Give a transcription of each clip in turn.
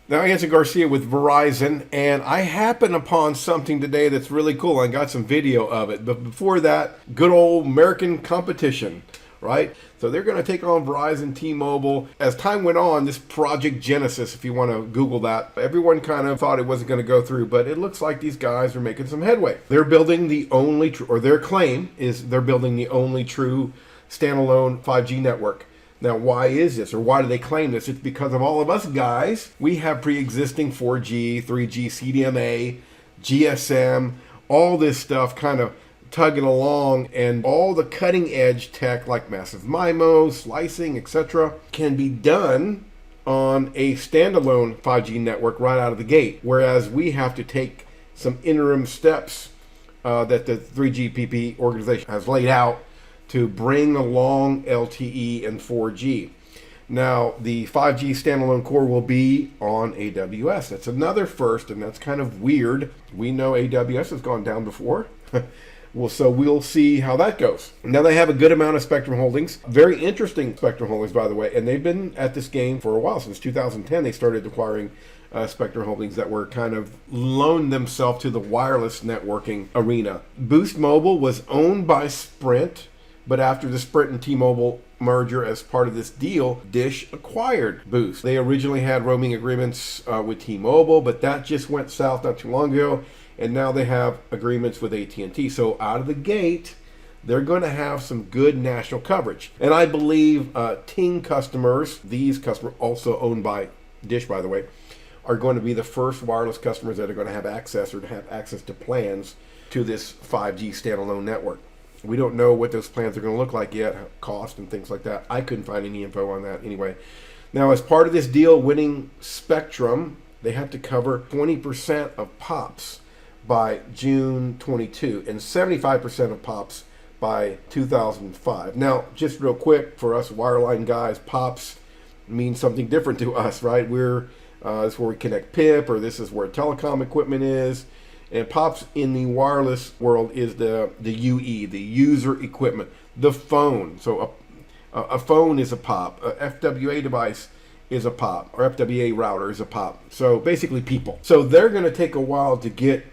Now, Anson Garcia with Verizon, and I happened upon something today that's really cool. I got some video of it, but before that, good old American competition, right? So they're going to take on Verizon, T-Mobile. As time went on, this Project Genesis, if you want to Google that, everyone kind of thought it wasn't going to go through, but it looks like these guys are making some headway. They're building the only, or their claim is they're building the only true standalone 5G network. Now, why is this, or why do they claim this? It's because of all of us guys. We have pre-existing 4G, 3G, CDMA, GSM, all this stuff kind of tugging along, and all the cutting edge tech like massive MIMO, slicing, etc. can be done on a standalone 5G network right out of the gate, whereas we have to take some interim steps that the 3GPP organization has laid out to bring along LTE and 4G. Now, the 5G standalone core will be on AWS. That's another first, and that's kind of weird. We know AWS has gone down before. So we'll see how that goes. Now, they have a good amount of spectrum holdings. Very interesting spectrum holdings, by the way, and they've been at this game for a while. Since 2010, they started acquiring spectrum holdings that were kind of loaned themselves to the wireless networking arena. Boost Mobile was owned by Sprint, but after the Sprint and T-Mobile merger as part of this deal, Dish acquired Boost. They originally had roaming agreements with T-Mobile, but that just went south not too long ago, and now they have agreements with AT&T. So out of the gate, they're going to have some good national coverage. And I believe Ting customers, these customers also owned by Dish, by the way, are going to be the first wireless customers that are going to have access, or to have access to plans to this 5G standalone network. We don't know what those plans are going to look like yet, cost and things like that. I couldn't find any info on that anyway. Now, as part of this deal, winning spectrum, they have to cover 20% of POPs by June 22 and 75% of POPs by 2005. Now, just real quick, for us wireline guys, POPs means something different to us, right? This is where we connect PIP, or this is where telecom equipment is. And POPs in the wireless world is the UE, the user equipment, the phone. So a phone is a POP. A FWA device is a POP, or FWA router is a POP. So basically people. So they're going to take a while to get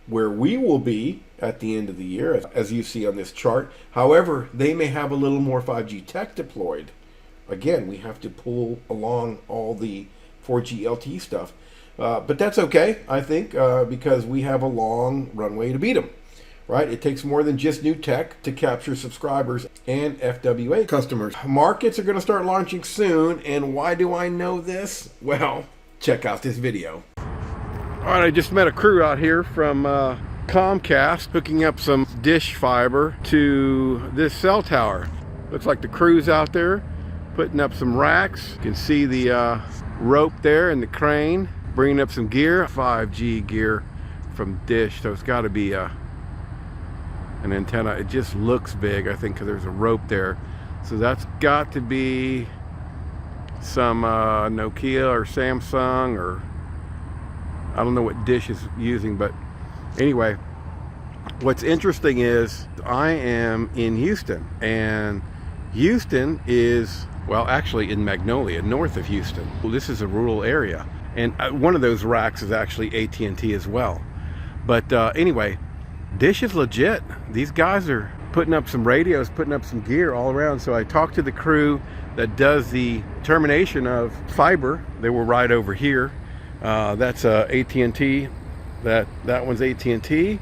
where we will be at the end of the year, as you see on this chart. However, they may have a little more 5G tech deployed. Again, we have to pull along all the 4G LTE stuff. But that's okay, I think, because we have a long runway to beat them, right? It takes more than just new tech to capture subscribers and FWA customers. Markets are going to start launching soon, and why do I know this? Well, check out this video. All right, I just met a crew out here from Comcast hooking up some dish fiber to this cell tower. Looks like the crew's out there putting up some racks. You can see the rope there and the crane. Bringing up some gear, 5G gear from Dish, so it's got to be an antenna. It just looks big, I think, because there's a rope there. So that's got to be some Nokia or Samsung, or I don't know what Dish is using, but anyway, what's interesting is I am in Houston, and Houston is, well, actually in Magnolia, north of Houston. Well, this is a rural area. And one of those racks is actually AT&T as well. But anyway, Dish is legit. These guys are putting up some radios, putting up some gear all around. So I talked to the crew that does the termination of fiber. They were right over here. That's AT&T. That one's AT&T.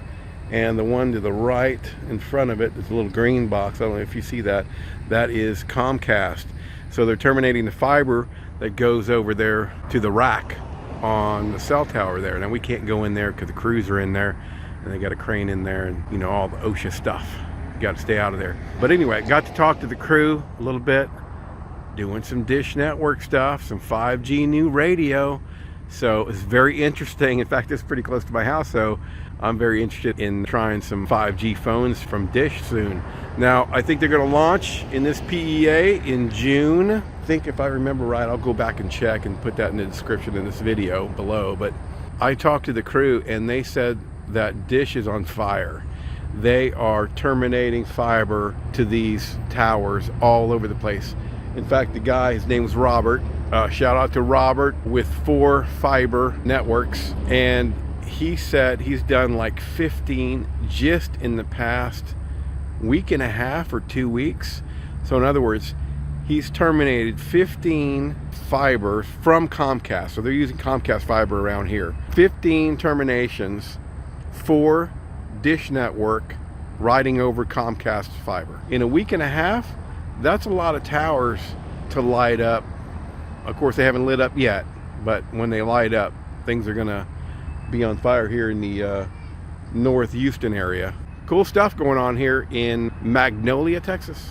And the one to the right in front of it is a little green box. I don't know if you see that. That is Comcast. So they're terminating the fiber that goes over there to the rack on the cell tower there. Now we can't go in there because the crews are in there, and they got a crane in there, and you know, all the OSHA stuff. You got to stay out of there. But anyway, got to talk to the crew a little bit, doing some Dish Network stuff, some 5G new radio. So it's very interesting. In fact, it's pretty close to my house, so I'm very interested in trying some 5G phones from Dish soon. Now, I think they're going to launch in this PEA in June. I think, if I remember right, I'll go back and check and put that in the description in this video below. But I talked to the crew, and they said that Dish is on fire. They are terminating fiber to these towers all over the place. In fact, the guy, his name was Robert, Shout out to Robert with 4 fiber networks, and he said he's done like 15 just in the past week and a half or 2 weeks. So in other words, he's terminated 15 fiber from Comcast. So they're using Comcast fiber around here. 15 terminations for Dish Network riding over Comcast fiber. In a week and a half, that's a lot of towers to light up. Of course, they haven't lit up yet, but when they light up, things are gonna be on fire here in the North Houston area. Cool stuff going on here in Magnolia, Texas.